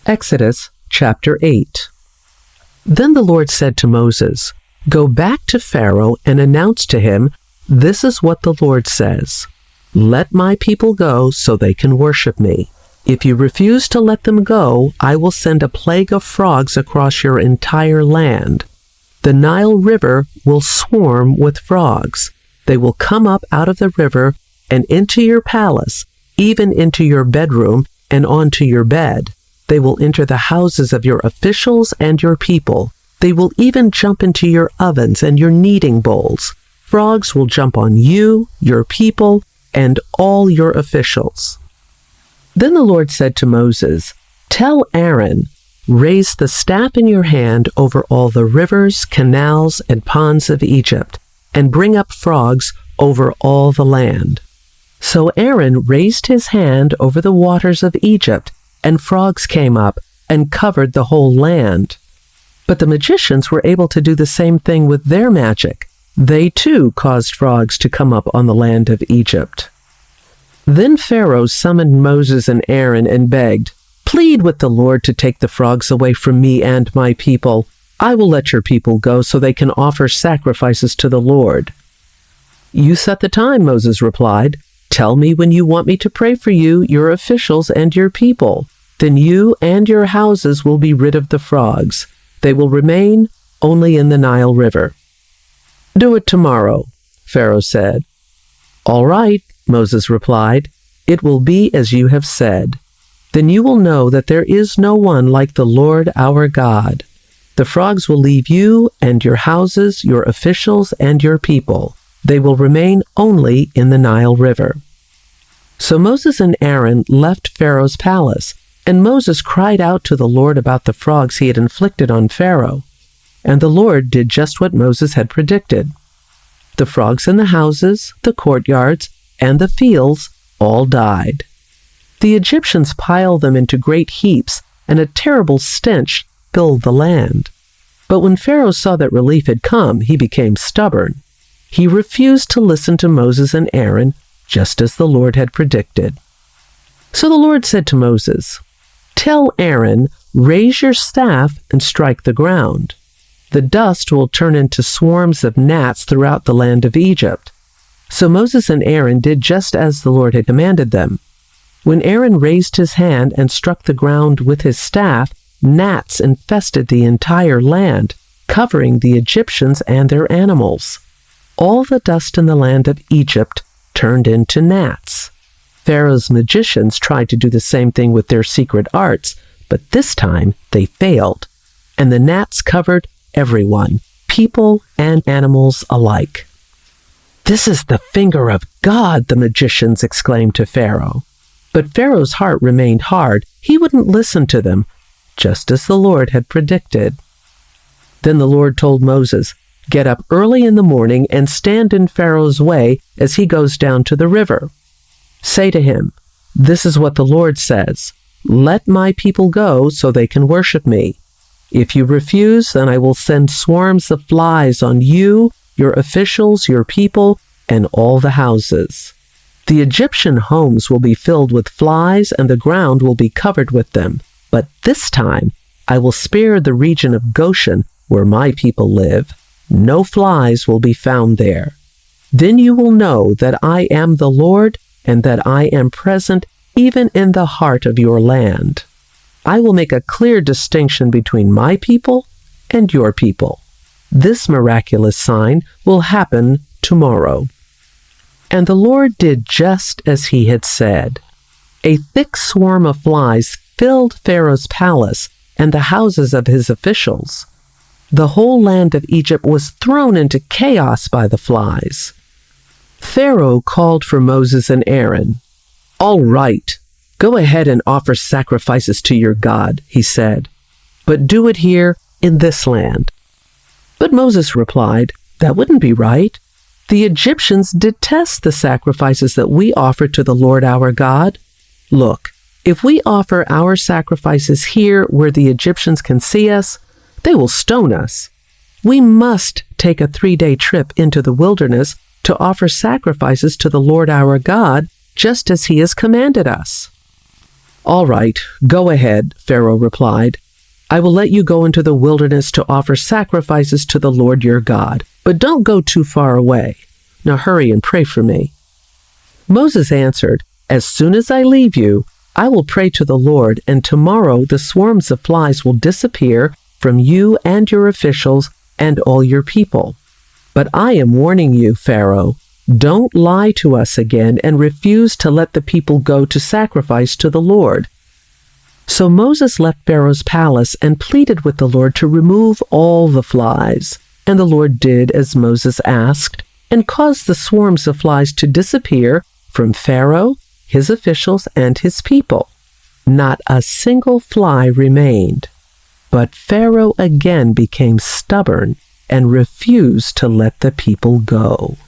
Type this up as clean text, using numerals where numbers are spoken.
Exodus chapter 8. Then the Lord said to Moses, "Go back to Pharaoh and announce to him, 'This is what the Lord says. Let my people go so they can worship me. If you refuse to let them go, I will send a plague of frogs across your entire land. The Nile River will swarm with frogs. They will come up out of the river and into your palace, even into your bedroom and onto your bed. They will enter the houses of your officials and your people. They will even jump into your ovens and your kneading bowls. Frogs will jump on you, your people, and all your officials." Then the Lord said to Moses, "Tell Aaron, raise the staff in your hand over all the rivers, canals, and ponds of Egypt, and bring up frogs over all the land." So Aaron raised his hand over the waters of Egypt, and frogs came up and covered the whole land. But the magicians were able to do the same thing with their magic. They too caused frogs to come up on the land of Egypt. Then Pharaoh summoned Moses and Aaron and begged, "Plead with the Lord to take the frogs away from me and my people. I will let your people go so they can offer sacrifices to the Lord." "You set the time," Moses replied. "Tell me when you want me to pray for you, your officials, and your people. Then you and your houses will be rid of the frogs. They will remain only in the Nile River." "Do it tomorrow," Pharaoh said. "All right," Moses replied. "It will be as you have said. Then you will know that there is no one like the Lord our God. The frogs will leave you and your houses, your officials, and your people. They will remain only in the Nile River." So Moses and Aaron left Pharaoh's palace, and Moses cried out to the Lord about the frogs he had inflicted on Pharaoh. And the Lord did just what Moses had predicted. The frogs in the houses, the courtyards, and the fields all died. The Egyptians piled them into great heaps, and a terrible stench filled the land. But when Pharaoh saw that relief had come, he became stubborn. He refused to listen to Moses and Aaron, just as the Lord had predicted. So the Lord said to Moses, "Tell Aaron, raise your staff and strike the ground. The dust will turn into swarms of gnats throughout the land of Egypt." So Moses and Aaron did just as the Lord had commanded them. When Aaron raised his hand and struck the ground with his staff, gnats infested the entire land, covering the Egyptians and their animals. All the dust in the land of Egypt turned into gnats. Pharaoh's magicians tried to do the same thing with their secret arts, but this time they failed, and the gnats covered everyone, people and animals alike. "This is the finger of God," the magicians exclaimed to Pharaoh. But Pharaoh's heart remained hard. He wouldn't listen to them, just as the Lord had predicted. Then the Lord told Moses, "Get up early in the morning and stand in Pharaoh's way as he goes down to the river. Say to him, 'This is what the Lord says. Let my people go so they can worship me. If you refuse, then I will send swarms of flies on you, your officials, your people, and all the houses. The Egyptian homes will be filled with flies and the ground will be covered with them. But this time I will spare the region of Goshen where my people live. No flies will be found there. Then you will know that I am the Lord and that I am present even in the heart of your land. I will make a clear distinction between my people and your people. This miraculous sign will happen tomorrow." And the Lord did just as he had said. A thick swarm of flies filled Pharaoh's palace and the houses of his officials. The whole land of Egypt was thrown into chaos by the flies. Pharaoh called for Moses and Aaron. "All right, go ahead and offer sacrifices to your God," he said, "but do it here in this land." But Moses replied, "That wouldn't be right. The Egyptians detest the sacrifices that we offer to the Lord our God. Look, if we offer our sacrifices here where the Egyptians can see us, they will stone us. We must take a 3-day trip into the wilderness to offer sacrifices to the Lord our God, just as he has commanded us." "All right, go ahead," Pharaoh replied. "I will let you go into the wilderness to offer sacrifices to the Lord your God, but don't go too far away. Now hurry and pray for me." Moses answered, "As soon as I leave you, I will pray to the Lord, and tomorrow the swarms of flies will disappear from you and your officials and all your people. But I am warning you, Pharaoh, don't lie to us again and refuse to let the people go to sacrifice to the Lord." So Moses left Pharaoh's palace and pleaded with the Lord to remove all the flies. And the Lord did as Moses asked, and caused the swarms of flies to disappear from Pharaoh, his officials, and his people. Not a single fly remained. But Pharaoh again became stubborn and refused to let the people go.